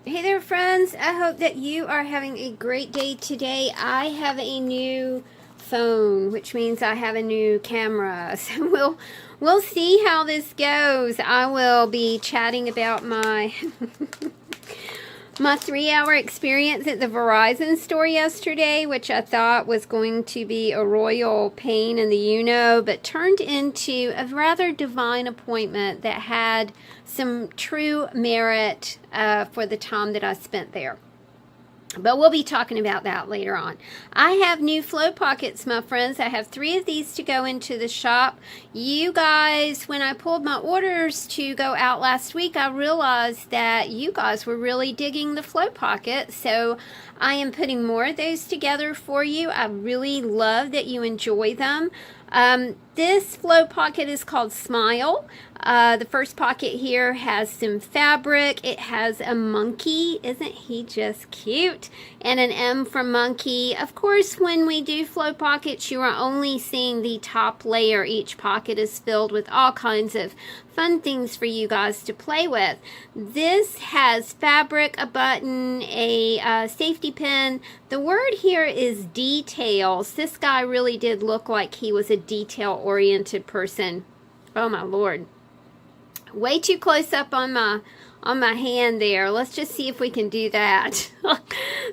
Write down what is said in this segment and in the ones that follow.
Hey there, friends. I hope that you are having a great day today. I have a new phone, which means I have a new camera. So we'll see how this goes. I will be chatting about my my 3-hour experience at the Verizon store yesterday, which I thought was going to be a royal pain in the but turned into a rather divine appointment that had some true merit for the time that I spent there. But we'll be talking about that later on. I have new flow pockets, my friends. I have 3 of these to go into the shop. You guys, when I pulled my orders to go out last week, I realized that you guys were really digging the flow pocket. So I am putting more of those together for you. I really love that you enjoy them. This flow pocket is called Smile. The first pocket here has some fabric. It has a monkey. Isn't he just cute? And an M for monkey. Of course, when we do flow pockets, you are only seeing the top layer. Each pocket is filled with all kinds of fun things for you guys to play with. This has fabric, a button, a safety pin. The word here is details. This guy really did look like he was a detail-oriented person. Oh my Lord. Way too close up on my hand there. Let's just see if we can do that.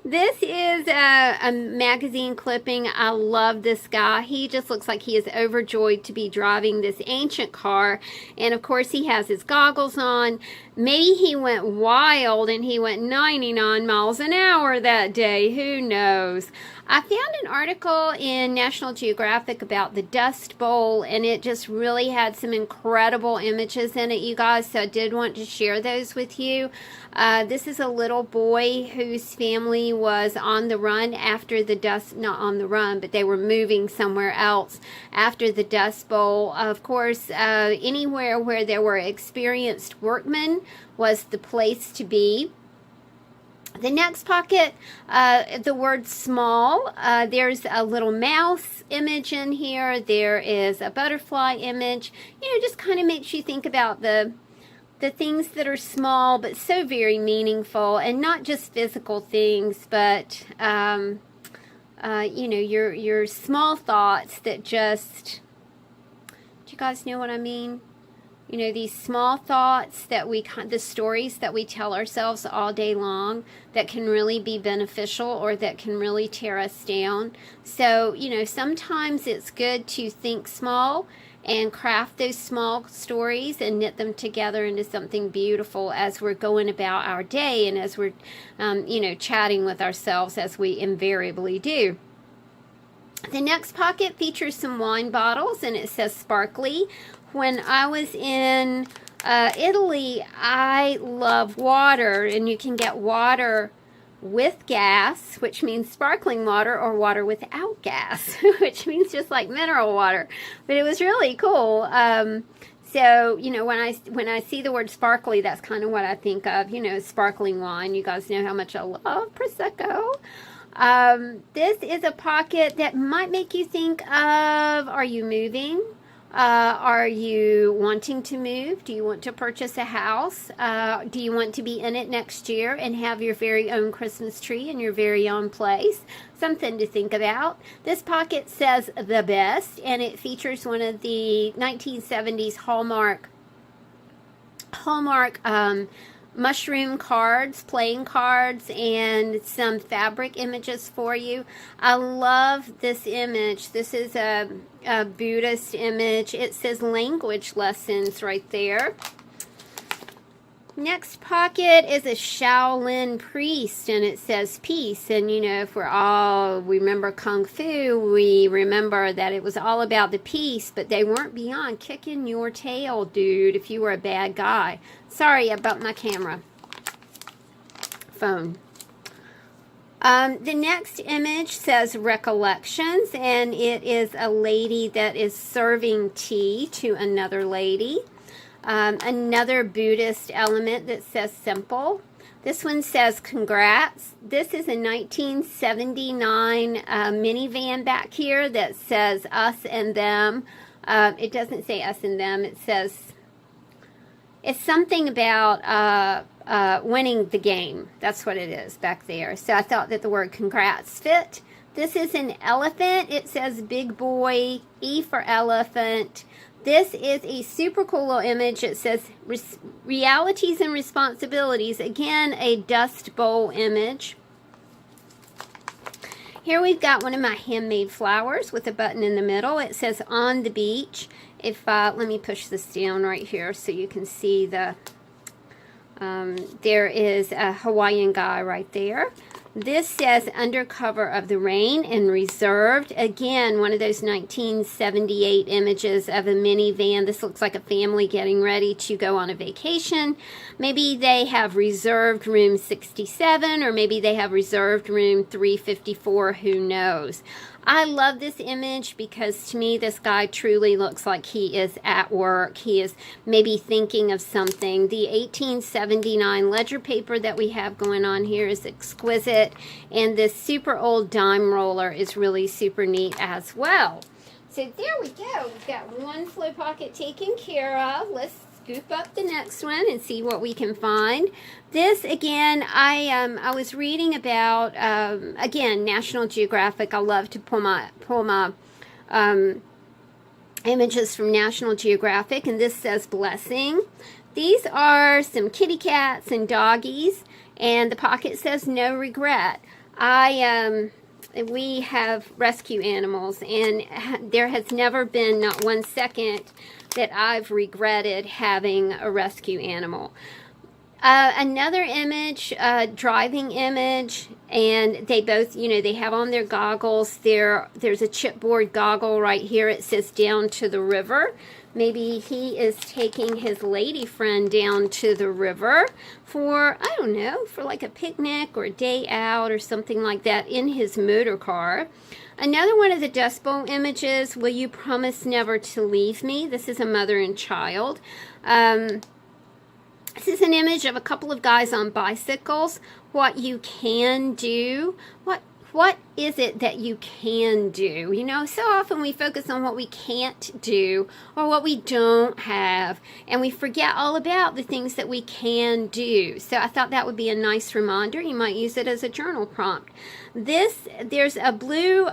This is a magazine clipping. I love this guy. He just looks like he is overjoyed to be driving this ancient car. And of course he has his goggles on. Maybe he went wild and he went 99 miles an hour that day. Who knows? I found an article in National Geographic about the Dust Bowl, and it just really had some incredible images in it, you guys, so I did want to share those with you. This is a little boy whose family was on the run after the Dust, not on the run, but they were moving somewhere else after the Dust Bowl. Of course, anywhere where there were experienced workmen was the place to be. The next pocket, the word small, there's a little mouse image in here. There is a butterfly image. You know, just kind of makes you think about the things that are small but so very meaningful, and not just physical things, but you know, your small thoughts that just, do you guys know what I mean? You know, these small thoughts that the stories that we tell ourselves all day long that can really be beneficial or that can really tear us down. So, you know, sometimes it's good to think small and craft those small stories and knit them together into something beautiful as we're going about our day and as we're, you know, chatting with ourselves, as we invariably do. The next pocket features some wine bottles, and it says sparkly. When I was in Italy, I love water, and you can get water with gas, which means sparkling water, or water without gas, which means just like mineral water. But it was really cool. So, you know, when I see the word sparkly, that's kind of what I think of, you know, sparkling wine. You guys know how much I love Prosecco. This is a pocket that might make you think of, are you moving? Are you wanting to move? Do you want to purchase a house? Do you want to be in it next year and have your very own Christmas tree in your very own place? Something to think about. This pocket says the best, and it features one of the 1970s Hallmark mushroom cards, playing cards, and some fabric images for you. I love this image. This is a Buddhist image. It says language lessons right there. Next pocket is a Shaolin priest, and it says peace. And you know, if we remember Kung Fu, we remember that it was all about the peace, but they weren't beyond kicking your tail, dude, if you were a bad guy. Sorry about my camera phone. The next image says recollections, and it is a lady that is serving tea to another lady. Another Buddhist element that says simple. This one says congrats. This is a 1979 minivan back here that says us and them. It doesn't say us and them. It says it's something about winning the game. That's what it is back there. So I thought that the word congrats fit. This is an elephant. It says big boy, E for elephant. This is a super cool little image. It says realities and responsibilities. Again, a dust bowl image. Here we've got one of my handmade flowers with a button in the middle. It says on the beach. If let me push this down right here so you can see the there is a Hawaiian guy right there. This says under cover of the rain and reserved. Again, one of those 1978 images of a minivan. This looks like a family getting ready to go on a vacation. Maybe they have reserved room 67, or maybe they have reserved room 354, who knows. I love this image because to me this guy truly looks like he is at work. He is maybe thinking of something. The 1879 ledger paper that we have going on here is exquisite, and this super old dime roller is really super neat as well. So there we go. We've got one flow pocket taken care of. Let's scoop up the next one and see what we can find. This, again, I was reading about, again, National Geographic. I love to pull my images from National Geographic, and this says blessing. These are some kitty cats and doggies, and the pocket says no regret. We have rescue animals, and there has never been not 1 second that I've regretted having a rescue animal. Another image, driving image, and they both, they have on their goggles. There's a chipboard goggle right here. It says down to the river. Maybe he is taking his lady friend down to the river for, I don't know, for like a picnic or a day out or something like that in his motor car. Another one of the Dust Bowl images, will you promise never to leave me? This is a mother and child. This is an image of a couple of guys on bicycles. What you can do. What is it that you can do? So often we focus on what we can't do or what we don't have, and we forget all about the things that we can do. So I thought that would be a nice reminder. You might use it as a journal prompt. There's a blue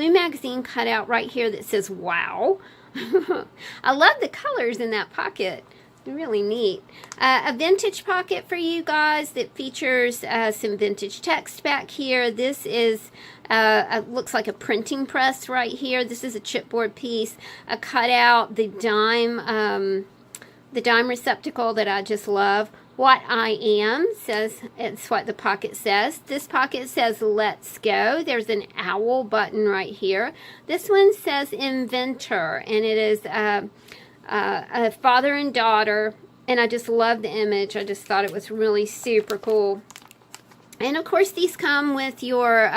magazine cutout right here that says wow. I love the colors in that pocket. Really neat. A vintage pocket for you guys that features some vintage text back here. This is looks like a printing press right here. This is a chipboard piece. A cutout, the dime receptacle that I just love. What I am says, it's what the pocket says. This pocket says let's go. There's an owl button right here. This one says inventor, and it is a father and daughter, and I just love the image. I just thought it was really super cool. And of course these come with your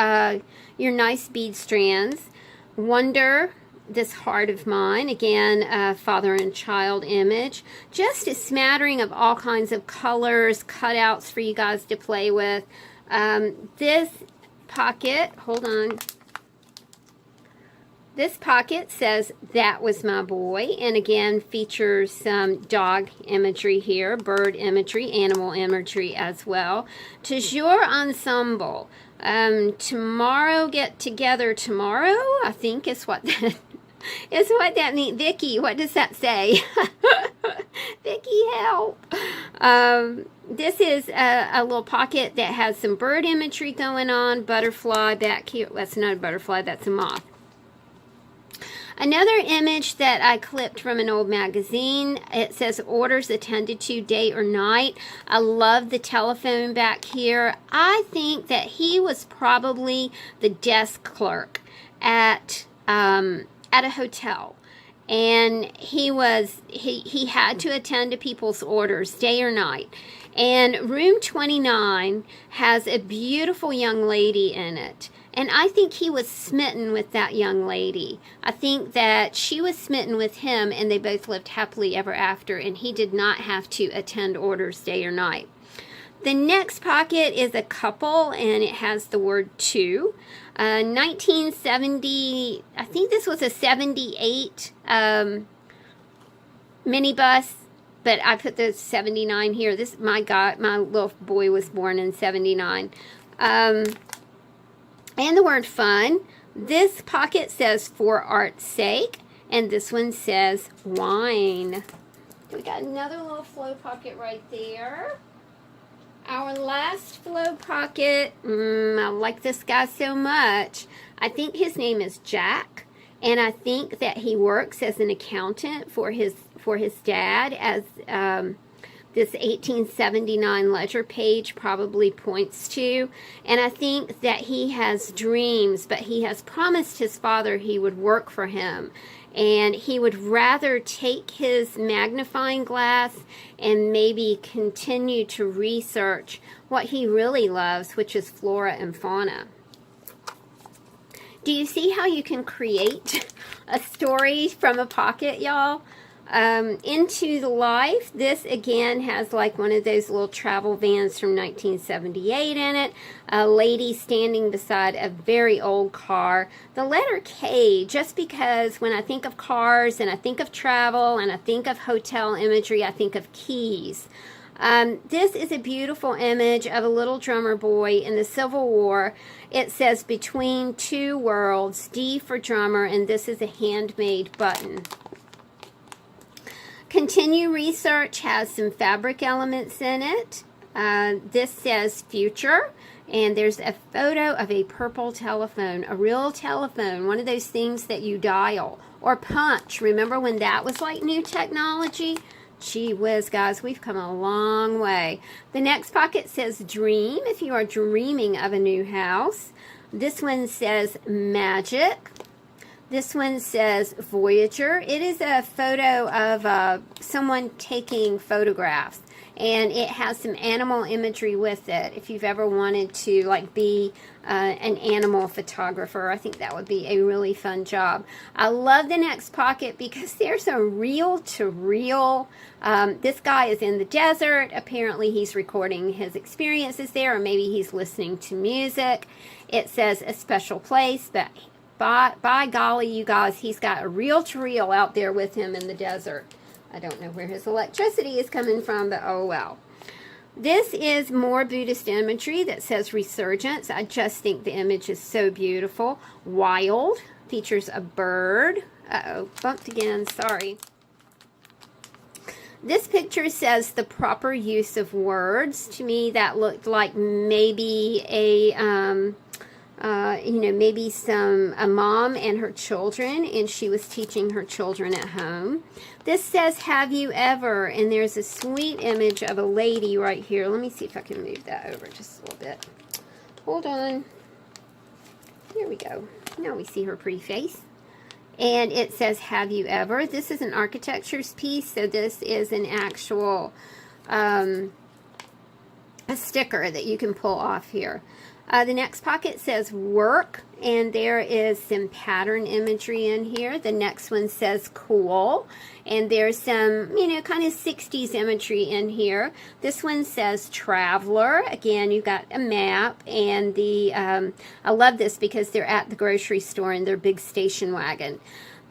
nice bead strands. Wonder, this heart of mine, again, father and child image. Just a smattering of all kinds of colors, cutouts for you guys to play with. This pocket, hold on. This pocket says, that was my boy, and again features some dog imagery here, bird imagery, animal imagery as well. Toujours ensemble. Tomorrow, get together tomorrow, I think is what that is what that means. Vicky, what does that say? Vicky, help. This is a little pocket that has some bird imagery going on, butterfly back here. That's not a butterfly, that's a moth. Another image that I clipped from an old magazine, it says orders attended to day or night. I love the telephone back here. I think that he was probably the desk clerk at a hotel. And he had to attend to people's orders day or night. And room 29 has a beautiful young lady in it. And I think he was smitten with that young lady. I think that she was smitten with him, and they both lived happily ever after, and he did not have to attend orders day or night. The next pocket is a couple, and it has the word to. 1970, I think this was a 78 minibus but I put the 79 here. This, my God, my little boy was born in 79. And the word fun. This pocket says for art's sake, and this one says wine. We got another little flow pocket right there. Our last flow pocket, I like this guy so much. I think his name is Jack, and I think that he works as an accountant for his dad, as this 1879 ledger page probably points to. And I think that he has dreams, but he has promised his father he would work for him. And he would rather take his magnifying glass and maybe continue to research what he really loves, which is flora and fauna. Do you see how you can create a story from a pocket, y'all? Into the life. This again has like one of those little travel vans from 1978 in it. A lady standing beside a very old car. The letter K, just because when I think of cars and I think of travel and I think of hotel imagery, I think of keys. This is a beautiful image of a little drummer boy in the Civil War. It says between two worlds, D for drummer, and this is a handmade button. Continue Research has some fabric elements in it. This says future, and there's a photo of a purple telephone, a real telephone, one of those things that you dial, or punch. Remember when that was like new technology? Gee whiz, guys, we've come a long way. The next pocket says dream, if you are dreaming of a new house. This one says magic. This one says Voyager. It is a photo of someone taking photographs, and it has some animal imagery with it. If you've ever wanted to like be an animal photographer, I think that would be a really fun job. I love the next pocket because there's a reel-to-reel. This guy is in the desert. Apparently he's recording his experiences there, or maybe he's listening to music. It says a special place, but by golly, you guys, he's got a reel-to-reel out there with him in the desert. I don't know where his electricity is coming from, but oh well. This is more Buddhist imagery that says resurgence. I just think the image is so beautiful. Wild features a bird. Uh-oh, bumped again, sorry. This picture says the proper use of words. To me, that looked like maybe maybe a mom and her children, and she was teaching her children at home. This says, have you ever, and there's a sweet image of a lady right here. Let me see if I can move that over just a little bit. Hold on. Here we go. Now we see her pretty face. And it says, have you ever? This is an architecture's piece, so this is an actual a sticker that you can pull off here. The next pocket says work, and there is some pattern imagery in here. The next one says cool, and there's some, kind of 60s imagery in here. This one says traveler. Again, you've got a map, and I love this because they're at the grocery store in their big station wagon.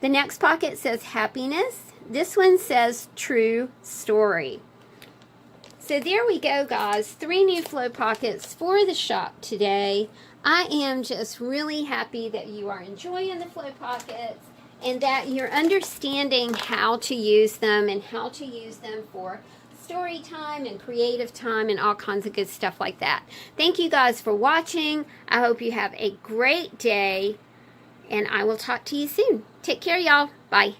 The next pocket says happiness. This one says true story. So there we go, guys. 3 new flow pockets for the shop today. I am just really happy that you are enjoying the flow pockets and that you're understanding how to use them and how to use them for story time and creative time and all kinds of good stuff like that. Thank you guys for watching. I hope you have a great day, and I will talk to you soon. Take care, y'all. Bye.